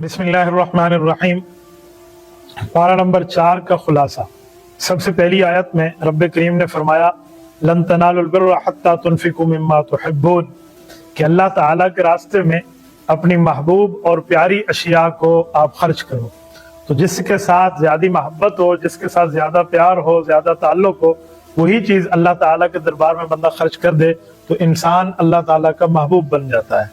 बिस्मिल्लाहिर्रहमानिर्रहीम। पारा नंबर 4 का खुलासा। सबसे पहली आयत में रब्बे करीम ने फरमाया लन तनालुल बिर्रा हत्ता तुनफिकू मिम्मा तुहिब्बून, कि अल्लाह ताला के रास्ते में अपनी महबूब और प्यारी अशिया को आप खर्च करो। तो जिसके साथ ज़्यादा मोहब्बत हो, जिसके साथ ज़्यादा प्यार हो, ज़्यादा ताल्लुक हो, वही चीज़ अल्लाह ताला के दरबार में बंदा खर्च कर दे तो इंसान अल्लाह ताला का महबूब बन जाता है।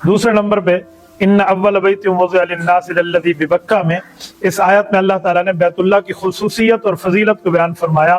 दूसरे नंबर पे इन अव्वल बैत वुज़िअ लिन्नास लल्लज़ी बिबक्का में इस आयत में अल्लाह ताला ने बैतुल्लाह की खुसूसियत और फजीलत को बयान फरमाया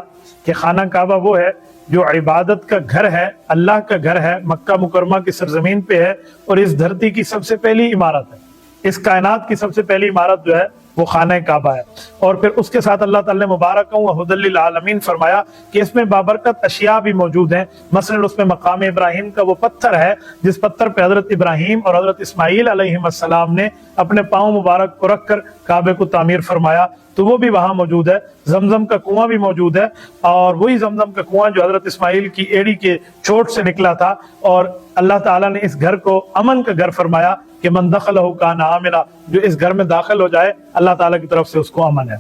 कि खाना काबा वो है जो इबादत का घर है, अल्लाह का घर है, मक्का मुकरमा की सरजमीन पे है और इस धरती की सबसे पहली इमारत है। इस कायनात की सबसे पहली इमारत जो है वो खाना काबा है। और फिर उसके साथ अल्लाह ताला ने मुबारक व हुदल लिल आलमीन फरमाया कि इसमें बाबरकत अशिया भी मौजूद हैं। मसलन उसमें मकाम इब्राहिम का वो पत्थर है जिस पत्थर पे हजरत इब्राहिम और हजरत इस्माईल अलैहिस्सलाम ने अपने पाँव मुबारक को रखकर काबे को तामीर फरमाया, तो वो भी वहां मौजूद है। जमजम का कुआं भी मौजूद है और वही जमजम का कुआं जो हजरत इस्माईल की एड़ी के चोट से निकला था। और अल्लाह ताला ने इस घर को अमन का घर फरमाया कि मन दखलहु कान आमिना, जो इस घर में दाखिल हो जाए अल्लाह ताला की तरफ से उसको अमन है।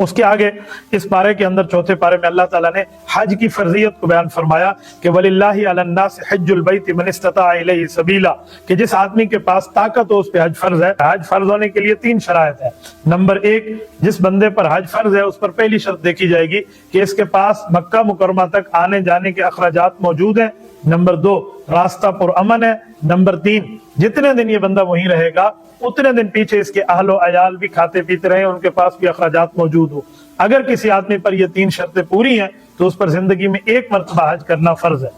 उसके आगे इस पारे के अंदर चौथे पारे में अल्लाह ताला ने हज की फर्जियत को बयान फरमाया कि वलिल्लाहि अलन्नास हज्जुल बैत मन इस्तता इलैहि सबीला, कि जिस आदमी के पास ताकत हो उस पे हज फर्ज है। हज फर्ज होने के लिए 3 शराइत है। नंबर 1, जिस बंदे पर हज फर्ज है उस पर पहली शर्त देखी जाएगी कि इसके पास मक्का मुकरमा तक आने जाने के अखराजात मौजूद हैं। नंबर 2, रास्ता पुरअमन है। नंबर 3, जितने दिन ये बंदा वहीं रहेगा उतने दिन पीछे इसके अहलो अयाल भी खाते पीते रहे, उनके पास भी अखराजात मौजूद हो। अगर किसी आदमी पर ये 3 शर्तें पूरी हैं तो उस पर जिंदगी में 1 मरतबा हज करना फर्ज है।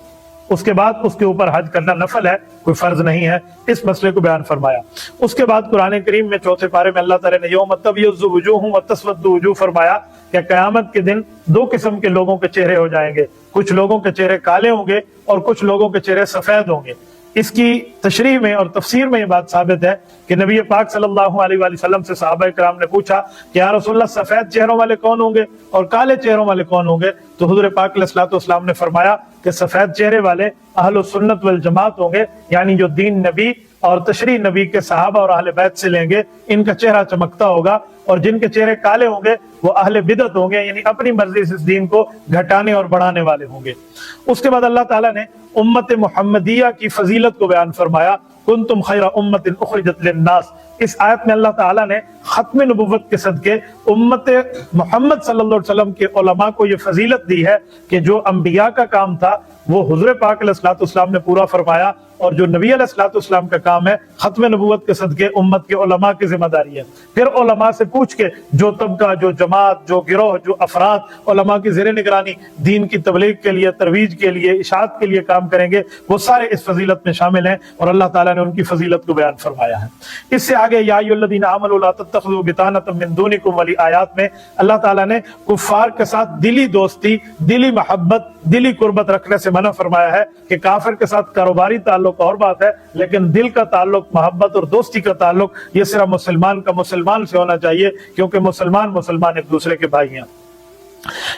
उसके बाद उसके ऊपर हज करना नफल है, कोई फर्ज नहीं है। इस मसले को बयान फरमाया। उसके बाद कुरान करीम में चौथे पारे में अल्लाह ताला ने यौम तबय्यज़ु वुजूहुम व तस्वद्दु वुजूह फरमाया कि क़यामत के दिन 2 किस्म के लोगों के चेहरे हो जाएंगे। कुछ लोगों के चेहरे काले होंगे और कुछ लोगों के चेहरे सफेद होंगे। इसकी तशरीह में और तफसीर में ये बात साबित है कि नबी पाक सल्लल्लाहु अलैहि वसल्लम से सहाबा कराम ने पूछा कि या रसूलल्लाह सफेद चेहरों वाले कौन होंगे और काले चेहरों वाले कौन होंगे? तो हुजूर पाक अलैहिस्सलातु वस्सलाम ने फरमाया कि सफेद चेहरे वाले अहले सुन्नत वल जमात होंगे, यानी जो दीन नबी और तशरीह नबी के सहाबा और अहले बैत से लेंगे, इनका चेहरा चमकता होगा। और जिनके चेहरे काले होंगे वो अहले बिदअत होंगे, यानी अपनी मर्जी से इस दीन को घटाने और बढ़ाने वाले होंगे। उसके बाद अल्लाह ताला ने उम्मत मुहम्मदिया की फजीलत को बयान फरमाया, कुंतुम खैरा उम्मतिन उखरिजत लिन्नास। इस आयत में अल्लाह ताला ने खत्म नबुव्वत के सदके उम्मत मोहम्मद सल्लल्लाहु अलैहि वसल्लम के उलमा को ये फजीलत दी है कि जो अंबिया का काम था वो हुजूर पाक अलैहिस्सलातु वस्सलाम ने पूरा फरमाया, और जो नबी अलैहिस्सलातु वस्सलाम का काम है खत्म नबुव्वत के सदके उम्मत के उलमा की जिम्मेदारी है। फिर उलमा से पूछ के जो तबका, जो जमात, जो गिरोह, जो अफराद उलमा की ज़ेरे निगरानी दीन की तबलीग के लिए, तरवीज के लिए, इशाअत के लिए काम करेंगे, वो सारे इस फजीलत में शामिल हैं और अल्लाह ताला ने उनकी फजीलत को बयान फरमाया है। इससे आगे या अय्युहल्लज़ीना आमनू ला तत्तखिज़ू बितानतम मिन दूनिकुम वाली आयत में अल्लाह ताला ने कुफ्फार के साथ दिली दोस्ती, दिली मोहब्बत, दिली कुर्बत रखने से मना फरमाया है कि काफिर के साथ कारोबारी ताल्लुक और बात है, लेकिन दिल का ताल्लुक, मोहब्बत और दोस्ती का ताल्लुक ये सिर्फ मुसलमान का मुसलमान से होना चाहिए, क्योंकि मुसलमान एक दूसरे के भाई हैं।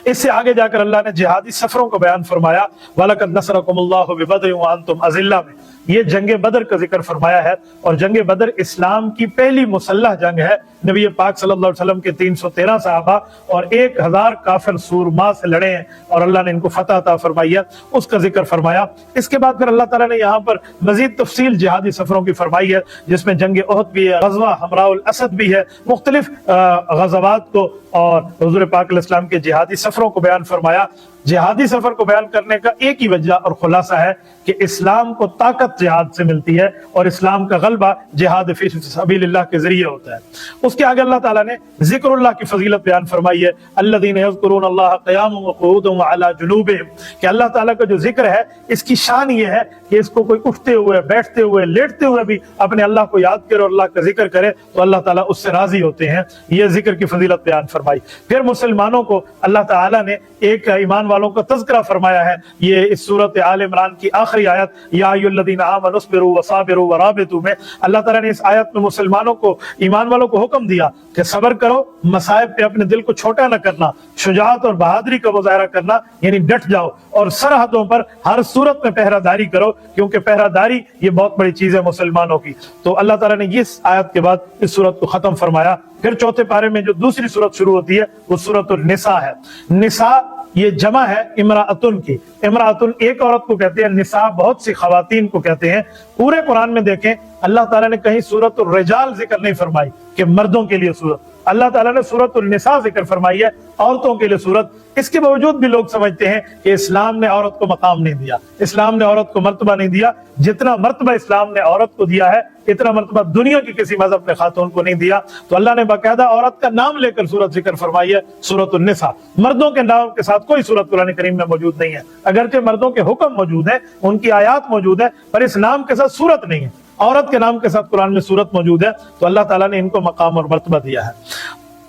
इससे आगे जाकर अल्लाह ने जिहादी सफरों को बयान फरमाया, वलक़द नसरकुमुल्लाहु बिबद्र व अंतुम अज़िल्ला में ये जंग बदर का जिक्र फरमाया है। और जंग बदर इस्लाम की पहली मुसल्लह जंग है। नबी पाक सल्लल्लाहु अलैहि वसल्लम के 313 सहाबा और 1000 काफिर सूरमा से लड़े हैं और अल्लाह ने इनको फतह अता फरमाई है, उसका जिक्र फरमाया। इसके बाद फिर अल्लाह ताला ने यहाँ पर मजीद तफसील जिहादी सफरों की फरमाई है, जिसमें जंग उहद भी है, गज़वा हमराउल असद भी है, मुख्तलिफ गज़वात को और हुज़ूर पाक अलैहिस्सलाम के जिहादी सफरों को बयान फरमाया। जिहादी सफर को बयान करने का एक ही वजह और खुलासा है कि इस्लाम को ताकत जिहाद से मिलती है और इस्लाम का गलबा जिहाद फी सबीलिल्लाह के जरिए होता है। उसके आगे अल्लाह ताला ने जिक्रुल्लाह की फजीलत बयान फरमाई है, अल्लज़ीना यज़कुरूनल्लाह क़ियामन व क़ुऊदन व अला जुनूबिहिम, कि अल्लाह ताला का जो जिक्र है इसकी शान ये है कि इसको कोई उठते हुए, बैठते हुए, लेटते हुए भी अपने अल्लाह को याद करे और अल्लाह का जिक्र करे तो अल्लाह ताला उससे राजी होते हैं। ये जिक्र की फजीलत बयान फरमाई। फिर मुसलमानों को अल्लाह ताला ने एक ईमान वालों का तज़किरा फरमाया है। ये इस सूरत आल इमरान की आखिरी आयत या अय्युहल्लज़ीना आमनु अस्बिरु वसाबिरु वराबितु में अल्लाह ताला ने इस आयत में मुसलमानों को, ईमान वालों को हुक्म दिया कि सब्र करो, मसाइब पे अपने दिल को छोटा न करना, शुजाअत और बहादुरी का मुजाहरा करना, यानी डट जाओ और सरहदों पर हर सूरत में पहरादारी करो, क्योंकि पहरादारी ये बहुत बड़ी चीज है मुसलमानों की। तो अल्लाह ताला ने इस आयत के बाद इस सूरत को खत्म फरमाया। फिर चौथे पारे में जो दूसरी सूरत शुरू होती है वो सूरत निसा है। निसा ये जमा है इमराअतुन की। इमराअतुन एक औरत को कहते हैं, निसा बहुत सी खवातीन को कहते हैं। पूरे कुरान में देखें अल्लाह ताला ने कहीं सूरत रिजाल जिक्र नहीं फरमाई कि मर्दों के लिए सूरत, अल्लाह ताला ने सूरत निसा जिक्र फरमाई है, औरतों के लिए सूरत। इसके बावजूद भी लोग समझते हैं कि इस्लाम ने औरत को मकाम नहीं दिया, इस्लाम ने औरत को मर्तबा नहीं दिया। जितना मर्तबा इस्लाम ने औरत को दिया है इतना मर्तबा दुनिया की किसी मजहब ने खातून को नहीं दिया। तो अल्लाह ने बाकायदा औरत का नाम लेकर सूरत जिक्र फरमाई है, सूरत निसा। मर्दों के नाम के साथ कोई सूरत कुरान करीम में मौजूद नहीं है, अगरचे मर्दों के हुक्म मौजूद है, उनकी आयात मौजूद है, पर इस नाम के साथ सूरत नहीं है। औरत के नाम के साथ कुरान में सूरत मौजूद है, तो अल्लाह ताला ने इनको मकाम और मर्तबा दिया है।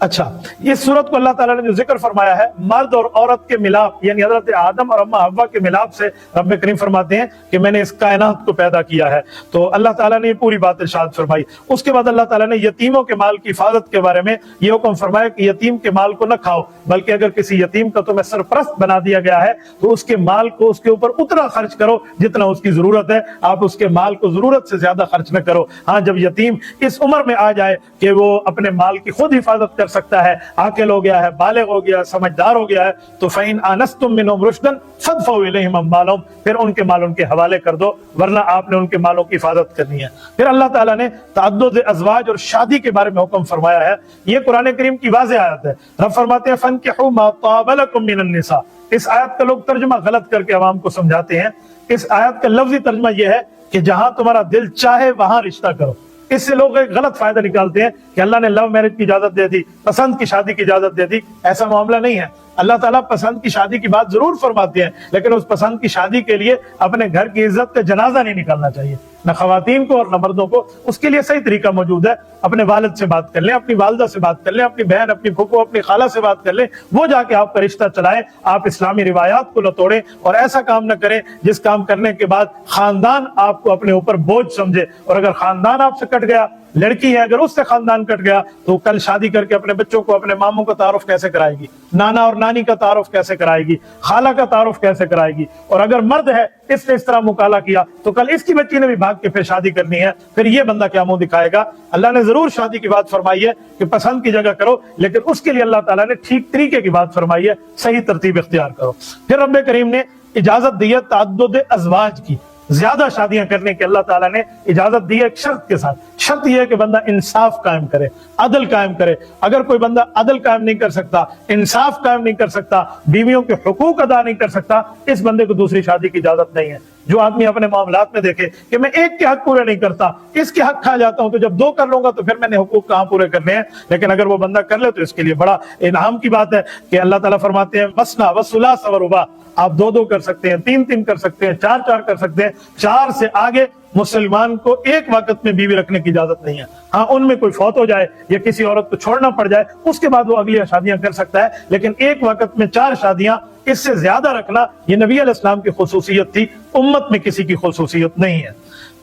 अच्छा, इस सूरत को अल्लाह ताला ने जो जिक्र फरमाया है मर्द और औरत के मिलाप, यानी हजरत आदम और अम्मा हव्वा के मिलाप से रब करीम फरमाते हैं कि मैंने इस कायनात को पैदा किया है। तो अल्लाह ताला ने ये पूरी बात इरशाद फरमाई। उसके बाद अल्लाह ताला ने यतीमों के माल की हिफाजत के बारे में ये हुक्म फरमाया कि यतीम के माल को न खाओ, बल्कि अगर किसी यतीम का तुम्हें सरपरस्त बना दिया गया है तो उसके माल को उसके ऊपर उतना खर्च करो जितना उसकी जरूरत है, आप उसके माल को जरूरत से ज्यादा खर्च न करो। हाँ, जब यतीम इस उम्र में आ जाए कि वो अपने माल की खुद हिफाजत कर सकता है, आकिल हो गया है, बालिग हो गया, समझदार हो गया है, तो फ़इन आनस्तुम मिनहुम रुश्दन फदफउ इलैहिम अम्वालहुम, फिर उनके माल उनके हवाले कर दो, वरना आपने उनके मालों की हिफाजत करनी है। फिर अल्लाह ताला ने तअद्दुद अज़वाज और शादी के बारे में हुक्म फरमाया है। ये कुरान करीम की वाज़ेह आयत है। रब फरमाते हैं फन्किहू मा ताब लकुम मिनन निसा। इस आयत का लोग तर्जुमा गलत करके अवाम को समझाते हैं। इस आयत का लफ्जी तर्जुमा यह है कि जहां तुम्हारा दिल चाहे वहां रिश्ता करो। इससे लोग एक गलत फायदा निकालते हैं कि अल्लाह ने लव मैरिज की इजाजत दे दी, पसंद की शादी की इजाजत दे दी। ऐसा मामला नहीं है। अल्लाह ताला पसंद की शादी की बात जरूर फरमाते हैं, लेकिन उस पसंद की शादी के लिए अपने घर की इज्जत का जनाजा नहीं निकालना चाहिए, न खवातीन को और न मर्दों को। उसके लिए सही तरीका मौजूद है। अपने वालिद से बात कर लें, अपनी वालदा से बात कर लें, अपनी बहन, अपनी फूफो, अपनी खाला से बात कर लें, वो जाके आपका रिश्ता चलाएं। आप इस्लामी रिवायात को न तोड़ें और ऐसा काम न करें जिस काम करने के बाद खानदान आपको अपने ऊपर बोझ समझे। और अगर खानदान आपसे कट गया, लड़की है अगर उससे खानदान कट गया, तो कल शादी करके अपने बच्चों को अपने मामों का तारुफ कैसे कराएगी, नाना और नानी का तारुफ कैसे कराएगी, खाला का तारुफ कैसे कराएगी। और अगर मर्द है इसने इस तरह मुकाला किया तो कल इसकी बच्ची ने भी भाग के फिर शादी करनी है, फिर ये बंदा क्या मुंह दिखाएगा। अल्लाह ने जरूर शादी की बात फरमाई है कि पसंद की जगह करो, लेकिन उसके लिए अल्लाह ताला ने ठीक तरीके की बात फरमाई है, सही तरतीब इख्तियार करो। फिर रब्बे करीम ने इजाजत दी है तअद्दुद अज़वाज की, ज्यादा शादियां करने की अल्लाह ताला ने इजाजत दी है एक शर्त के साथ। शर्त यह है कि बंदा इंसाफ कायम करे, अदल कायम करे। अगर कोई बंदा अदल कायम नहीं कर सकता, इंसाफ कायम नहीं कर सकता, बीवियों के हुकूक अदा नहीं कर सकता, इस बंदे को दूसरी शादी की इजाजत नहीं है। जो आदमी अपने मामलात में देखे कि मैं एक के हक पूरे नहीं करता, इसके हक खा जाता हूं, तो जब दो कर लूंगा तो फिर मैंने हुकूक कहां पूरे करने हैं। लेकिन अगर वो बंदा कर ले तो इसके लिए बड़ा इनाम की बात है कि अल्लाह ताला फरमाते हैं मसना व सुलास व रुबा, आप दो दो कर सकते हैं, तीन तीन कर सकते हैं, चार चार कर सकते हैं। चार से आगे मुसलमान को एक वक्त में बीवी रखने की इजाजत नहीं है। हाँ, उनमें कोई फौत हो जाए या किसी औरत को छोड़ना पड़ जाए, उसके बाद वो अगली शादियां कर सकता है, लेकिन एक वक्त में चार शादियां, इससे ज्यादा रखना ये नबी अलैहिस्सलाम की खुसूसियत थी, उम्मत में किसी की खुसूसियत नहीं है।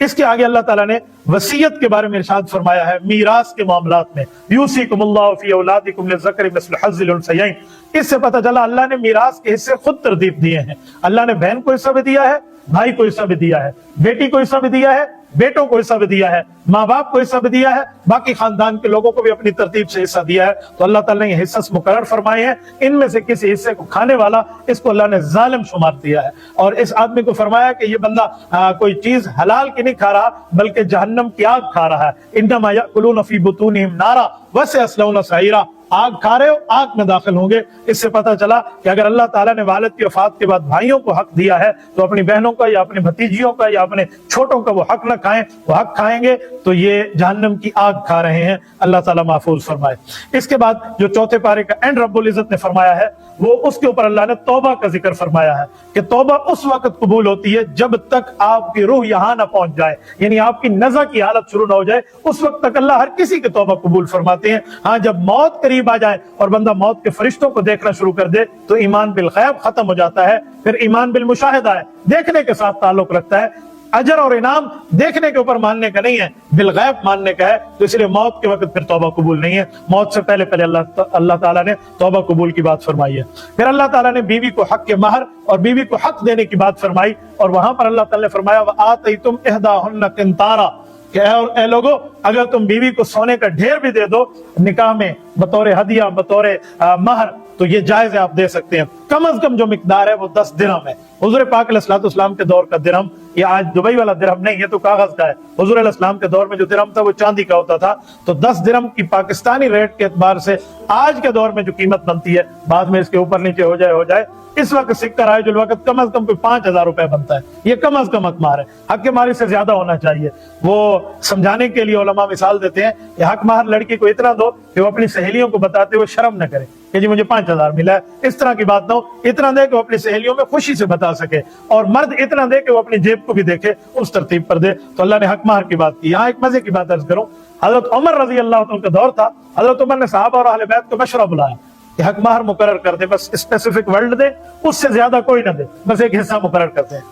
इसके आगे अल्लाह ताला ने वसीयत के बारे में इरशाद फरमाया है मीरास के मामलात में, यूसिकुमुल्लाहु फी औलादिकुम लिज़्ज़करि मिस्लु हज़्ज़िल उन्सयैन। इससे पता चला अल्लाह ने मीरास के हिस्से खुद तरतीब दिए हैं। अल्लाह ने बहन को हिस्सा भी दिया है, भाई को हिस्सा भी दिया है, बेटी को हिस्सा भी दिया है, बेटों को हिस्सा भी दिया है, माँ बाप को हिस्सा भी दिया है, बाकी खानदान के लोगों को भी अपनी तरतीब से हिस्सा दिया है। तो अल्लाह ताला ने ये हिस्सा मुकर्रर फरमाए हैं। इनमें से किसी हिस्से को खाने वाला, इसको अल्लाह ने जालिम शुमार दिया है। और इस आदमी को फरमाया कि ये बंदा कोई चीज हलाल की नहीं खा रहा, बल्कि जहन्नम की आग खा रहा है। इन्नमा याकुलूना फी बुतूनिहिम नारा व सयस्लौना सईरा, आग खा रहे हो, आग में दाखिल होंगे। इससे पता चला कि अगर अल्लाह ताला ने वालिद की वफात के बाद भाइयों को हक दिया है, तो अपनी बहनों का या अपने भतीजियों का या अपने छोटों का वो हक न खाएं। वो हक खाएंगे तो ये जहन्नम की आग खा रहे हैं। अल्लाह ताला महफूज फरमाए। इसके बाद जो चौथे पारे का एंड रब्बुल इज्जत ने फरमाया है, वो उसके ऊपर अल्लाह ने तौबा का जिक्र फरमाया है कि तौबा उस वक्त कबूल होती है जब तक आपकी रूह यहां ना पहुंच जाए, यानी आपकी नज़ा की हालत शुरू ना हो जाए, उस वक्त तक अल्लाह हर किसी की तौबा कबूल फरमाते हैं। हाँ, जब मौत करीब आ जाए और बंदा मौत के फरिश्तों को देखना शुरू कर दे तो ईमान बिल गैब खत्म हो जाता है। फिर ईमान बिल मुशाहिदा है, देखने के साथ ताल्लुक रखता है। अजर और इनाम देखने के ऊपर मानने का नहीं है, बिलगैब मानने का है। तो इसलिए मौत के वक्त फिर तौबा कबूल नहीं है, मौत से पहले पहले अल्लाह ताला ने तौबा कबूल की बात फरमाई है। फिर अल्लाह ताला ने बीवी को हक के महर और बीवी को हक देने की बात फरमाई, और वहां पर अल्लाह ताला ने फरमाया वआतैतुम इहदाहुन्ना किंतारा, कि ए लोगों, अगर तुम बीवी को सोने का ढेर भी दे दो निकाह में बतौर हदिया, बतौर महर, तो ये जायज है, आप दे सकते हैं। कम अज कम जो मिकदार है वो 10 दिरहम है। हुजूर पाक अलैहिस्सलाम के दौर का दिरहम, ये आज दुबई वाला दिरहम नहीं है, तो कागज का है। हुजूर अलैहिस्सलाम के दौर में जो दिरहम था वो चांदी का होता था। तो 10 दिरहम की पाकिस्तानी रेट के एतबार से आज के दौर में जो कीमत बनती है, बाद में इसके ऊपर नीचे हो जाए, इस वक्त सिक्का राइजुल वक्त कम अज कम 5,000 रुपए बनता है। ये कम अज कम हक महर है, हक मारी से ज्यादा होना चाहिए। वो समझाने के लिए उलमा मिसाल देते हैं कि हक महर लड़की को इतना दो कि वो अपनी सहेलियों को बताते हुए शर्म न करे कि जी मुझे 5,000 मिला है, इस तरह की बात ना हो। इतना दे कि वो अपनी सहेलियों में खुशी से बता सके, और मर्द इतना दे कि वो अपनी जेब को भी देखे, उस तरतीब पर दे। तो अल्लाह ने हक महर की बात की। यहाँ एक मजे की बात अर्ज करूं, हजरत उमर रजी अल्लाह तआला का दौर था। हजरत उमर ने सहाबा और अहले बैत को मशवरा बुलाया कि हक महर मुकर्रर कर दे, बस स्पेसिफिक वर्ड दे, उससे ज्यादा कोई ना दे, बस एक हिस्सा मुकर्रर करते हैं।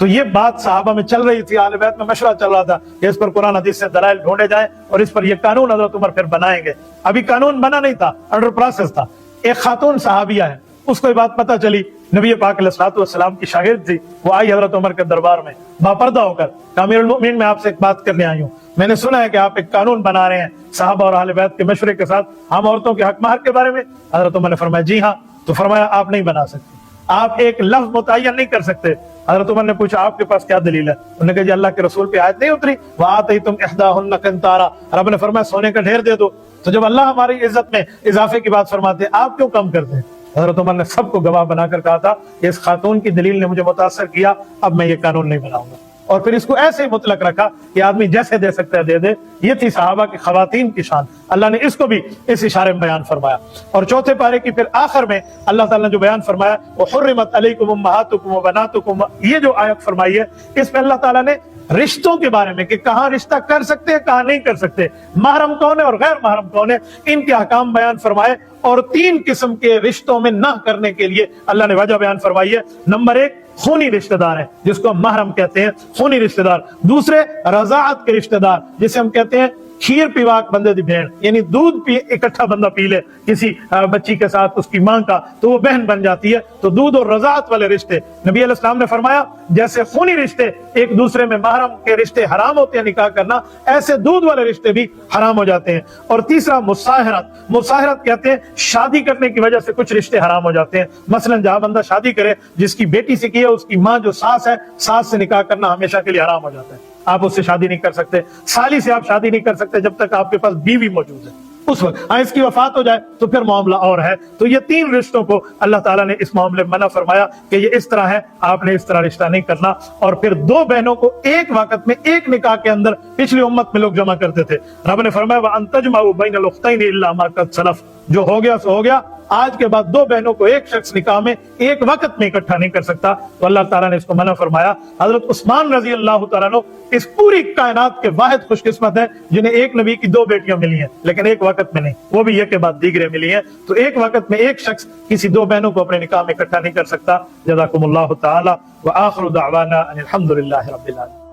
तो ये बात सहाबा में चल रही थी, अहले बैत में मशवरा चल रहा था कि इस पर कुरान हदीस से दलाइल ढूंढे जाएं और इस पर ये कानून हजरत उमर फिर बनाएंगे। अभी कानून बना नहीं था, अंडर प्रोसेस था। एक खातून सहाबिया है, उसको ये बात पता चली, नबी पाक अलैहिस्सलाम की शागिर्द थी, वो आई हजरत उमर के दरबार में बापर्दा होकर, अमीरुल मोमिनीन मैं आपसे एक बात करने आई हूँ, मैंने सुना है कि आप एक कानून बना रहे हैं साहबा और अहले बैत के मशवरे के साथ हम औरतों के हक महर के बारे में। हजरत उमर ने फरमाया जी हाँ। तो फरमाया आप नहीं बना सकते, आप एक लफ्ज मुतय्यन नहीं कर सकते। हजरत उमर ने पूछा आपके पास क्या दलील है? उन्होंने कहा जी अल्लाह के रसूल पे आयत नहीं उतरी वआतैतुम इहदाहुन्ना किंतारा, रब ने फरमाया सोने का ढेर दे दो। तो जब अल्लाह हमारी इज्जत में इजाफे की बात फरमाते हैं, आप क्यों कम करते हैं? हजरत उमर ने सबको गवाह बनाकर कहा था कि इस खातून की दलील ने मुझे मुतासर किया, अब मैं ये कानून नहीं बनाऊंगा। और फिर इसको ऐसे ही मुतलक रखा कि आदमी जैसे दे सकता है दे दे। ये थी सहाबा की खवातीन की शान, अल्लाह ने इसको भी इस इशारे में बयान फरमाया। और चौथे पारे की फिर आखिर में अल्लाह ताला ने जो बयान फरमाया वो हुर्रिमत अलैकुम उम्महातुकुम व बनातुकुम, ये जो आयत फरमाई है इसमें अल्लाह ताला ने रिश्तों के बारे में कि कहाँ रिश्ता कर सकते हैं कहाँ नहीं कर सकते, महरम कौन है और गैर महरम कौन है, इनके अहकाम बयान फरमाए। और 3 किस्म के रिश्तों में ना करने के लिए अल्लाह ने वजह बयान फरमाई है। नंबर 1 खूनी रिश्तेदार है जिसको हम महरम कहते हैं, खूनी रिश्तेदार। दूसरे रजाअत के रिश्तेदार जिसे हम कहते हैं खीर पीवाक बंदे दी बहन, यानी दूध पी इकट्ठा बंदा पी ले किसी बच्ची के साथ उसकी मां का, तो वो बहन बन जाती है। तो दूध और रजाअत वाले रिश्ते नबी अलैहिस्सलाम ने फरमाया जैसे खूनी रिश्ते एक दूसरे में महरम के रिश्ते हराम होते हैं निकाह करना, ऐसे दूध वाले रिश्ते भी हराम हो जाते हैं। और तीसरा मुसाहरत, मुसाहरत कहते हैं शादी करने की वजह से कुछ रिश्ते हराम हो जाते हैं। मसलन जहां बंदा शादी करे, जिसकी बेटी से की है उसकी माँ जो सास है, सास से निकाह करना हमेशा के लिए हराम हो जाता है, आप उससे शादी नहीं कर सकते। साली से आप शादी नहीं कर सकते जब तक आपके पास बीवी मौजूद है, उस वक्त इसकी वफात हो जाए तो फिर मामला और है। तो ये 3 रिश्तों को अल्लाह ताला ने इस मामले में मना फरमाया कि ये इस तरह है, आपने इस तरह रिश्ता नहीं करना। और फिर 2 बहनों को एक वक्त में एक निकाह के अंदर पिछली उम्मत में लोग जमा करते थे। रब ने फरमाया व अन तजमउ बैनल उख्तैन इल्ला मा कद सलफ, जो हो गया सो हो गया, आज के बाद 2 बहनों को एक शख्स निकाह में एक वक्त में इकट्ठा नहीं कर सकता। तो अल्लाह ताला ने इसको मना फरमाया। हजरत उस्मान रजी अल्लाह तआला अन्हु इस पूरी कायनात के वाहिद खुशकिस्मत है जिन्हें एक नबी की 2 बेटियां मिली हैं, लेकिन एक वक्त में नहीं, वो भी एक के बाद दीगरे मिली हैं। तो एक वक्त में एक शख्स किसी 2 बहनों को अपने निकाह में इकट्ठा नहीं कर सकता। जज़ाकुमुल्लाहु ताला व आखिरु दावाना अनिल हम्दुलिल्लाहि रब्बिल आलमीन।